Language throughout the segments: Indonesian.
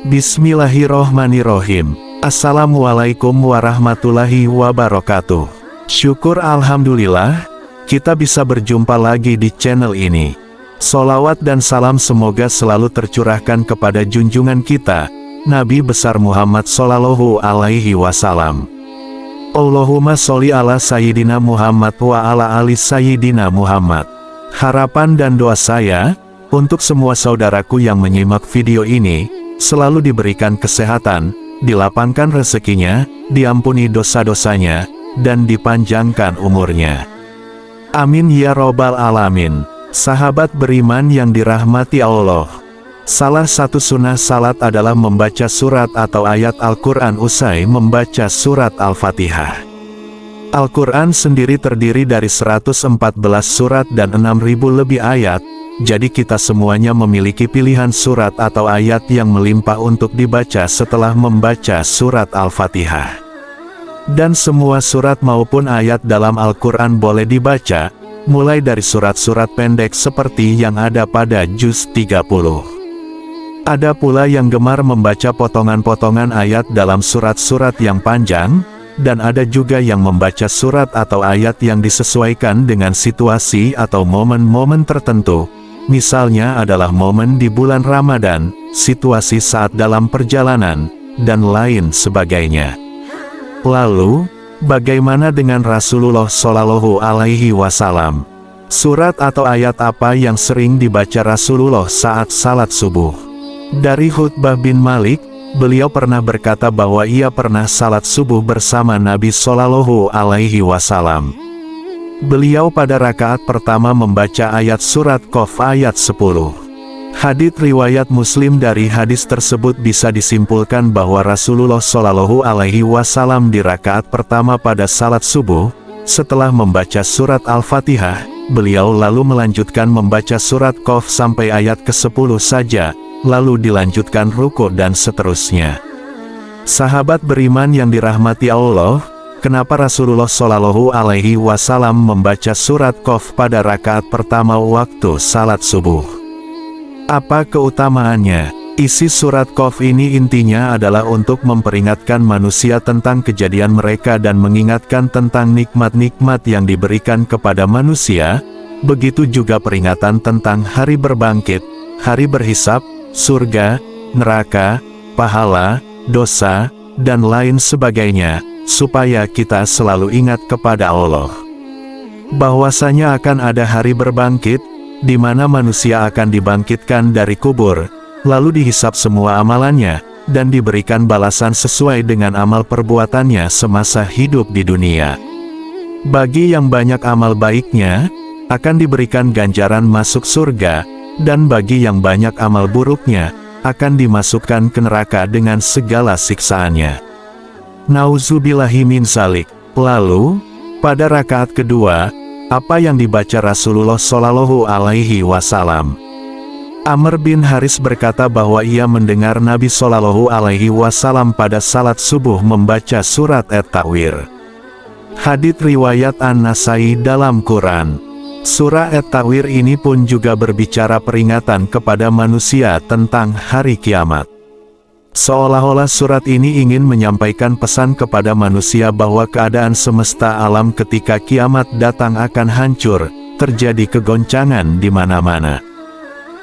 Bismillahirrohmanirrohim. Assalamualaikum warahmatullahi wabarakatuh. Syukur alhamdulillah, kita bisa berjumpa lagi di channel ini. Sholawat dan salam semoga selalu tercurahkan kepada junjungan kita, Nabi besar Muhammad Shallallahu Alaihi Wasallam. Allahumma sholli ala Sayyidina Muhammad wa ala ali Sayyidina Muhammad. Harapan dan doa saya, untuk semua saudaraku yang menyimak video ini, selalu diberikan kesehatan, dilapangkan rezekinya, diampuni dosa-dosanya, dan dipanjangkan umurnya. Amin ya robbal alamin. Sahabat beriman yang dirahmati Allah, salah satu sunnah salat adalah membaca surat atau ayat Al-Quran usai membaca surat Al-Fatihah. Al-Quran sendiri terdiri dari 114 surat dan 6.000 lebih ayat, jadi kita semuanya memiliki pilihan surat atau ayat yang melimpah untuk dibaca setelah membaca surat Al-Fatihah. Dan semua surat maupun ayat dalam Al-Quran boleh dibaca, mulai dari surat-surat pendek seperti yang ada pada juz 30. Ada pula yang gemar membaca potongan-potongan ayat dalam surat-surat yang panjang, dan ada juga yang membaca surat atau ayat yang disesuaikan dengan situasi atau momen-momen tertentu. Misalnya adalah momen di bulan Ramadan, situasi saat dalam perjalanan, dan lain sebagainya. Lalu, bagaimana dengan Rasulullah Shallallahu Alaihi Wasallam? Surat atau ayat apa yang sering dibaca Rasulullah saat salat subuh? Dari Hutbah bin Malik, beliau pernah berkata bahwa ia pernah salat subuh bersama Nabi Shallallahu Alaihi Wasallam. Beliau pada rakaat pertama membaca ayat surat Qaf ayat 10. Hadits riwayat Muslim. Dari hadis tersebut bisa disimpulkan bahwa Rasulullah Shallallahu Alaihi Wasallam di rakaat pertama pada salat subuh, setelah membaca surat Al-Fatihah, beliau lalu melanjutkan membaca surat Qaf sampai ayat ke-10 saja, lalu dilanjutkan ruku dan seterusnya. Sahabat beriman yang dirahmati Allah, kenapa Rasulullah Shallallahu Alaihi Wasallam membaca surat Qaf pada rakaat pertama waktu salat subuh? Apa keutamaannya? Isi surat Qaf ini intinya adalah untuk memperingatkan manusia tentang kejadian mereka dan mengingatkan tentang nikmat-nikmat yang diberikan kepada manusia, begitu juga peringatan tentang hari berbangkit, hari berhisab, surga, neraka, pahala, dosa, dan lain sebagainya, supaya kita selalu ingat kepada Allah. Bahwasanya akan ada hari berbangkit, di mana manusia akan dibangkitkan dari kubur, lalu dihisap semua amalannya, dan diberikan balasan sesuai dengan amal perbuatannya semasa hidup di dunia. Bagi yang banyak amal baiknya, akan diberikan ganjaran masuk surga, dan bagi yang banyak amal buruknya, akan dimasukkan ke neraka dengan segala siksaannya. Nauzubillahi min dzalik. Lalu, pada rakaat kedua, apa yang dibaca Rasulullah Shallallahu Alaihi Wasallam? Amr bin Haris berkata bahwa ia mendengar Nabi Shallallahu Alaihi Wasallam pada salat subuh membaca surat At-Tawir. Hadits riwayat An-Nasai dalam Quran. Surah At-Tawir ini pun juga berbicara peringatan kepada manusia tentang hari kiamat. Seolah-olah surat ini ingin menyampaikan pesan kepada manusia bahwa keadaan semesta alam ketika kiamat datang akan hancur, terjadi kegoncangan di mana-mana.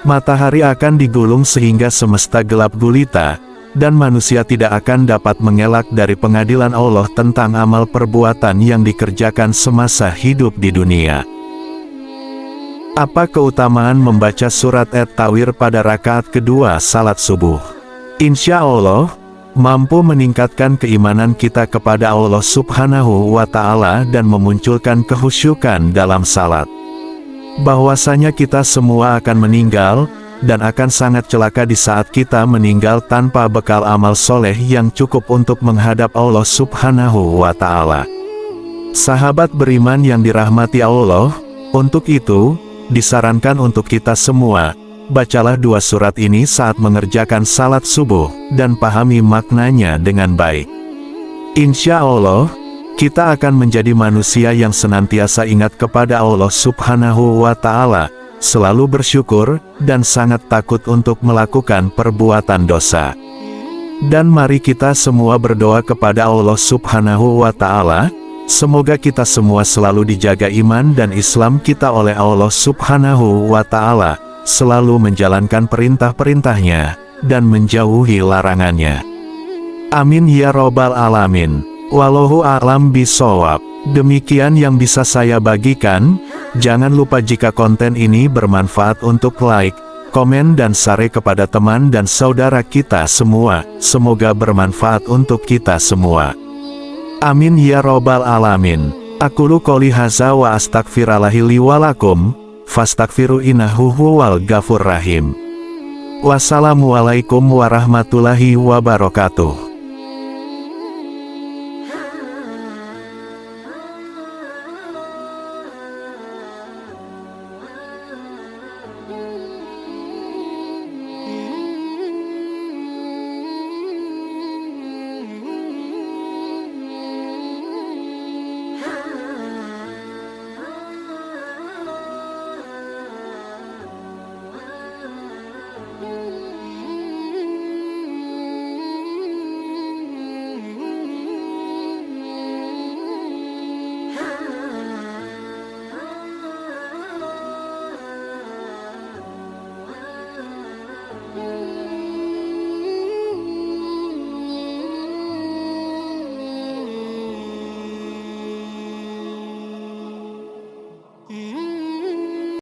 Matahari akan digulung sehingga semesta gelap gulita, dan manusia tidak akan dapat mengelak dari pengadilan Allah tentang amal perbuatan yang dikerjakan semasa hidup di dunia. Apa keutamaan membaca surat At-Tawir pada rakaat kedua salat subuh? Insya Allah, mampu meningkatkan keimanan kita kepada Allah Subhanahu wa Ta'ala dan memunculkan kehusyukan dalam salat. Bahwasanya kita semua akan meninggal, dan akan sangat celaka di saat kita meninggal tanpa bekal amal soleh yang cukup untuk menghadap Allah Subhanahu wa Ta'ala. Sahabat beriman yang dirahmati Allah, untuk itu, disarankan untuk kita semua, bacalah dua surat ini saat mengerjakan salat subuh, dan pahami maknanya dengan baik. Insya Allah, kita akan menjadi manusia yang senantiasa ingat kepada Allah Subhanahu wa Ta'ala, selalu bersyukur, dan sangat takut untuk melakukan perbuatan dosa. Dan mari kita semua berdoa kepada Allah Subhanahu wa Ta'ala, semoga kita semua selalu dijaga iman dan Islam kita oleh Allah Subhanahu wa Ta'ala, selalu menjalankan perintah-perintahnya, dan menjauhi larangannya. Amin ya Robbal Alamin. Wallahu a'lam bishawab. Demikian yang bisa saya bagikan. Jangan lupa jika konten ini bermanfaat untuk like, komen dan share kepada teman dan saudara kita semua. Semoga bermanfaat untuk kita semua. Amin ya Robbal Alamin. Aqulu qouli hadza wa astaghfirullahi li wa lakum, fastaghfiru innahu huwal ghafur rahim. Wassalamualaikum warahmatullahi wabarakatuh.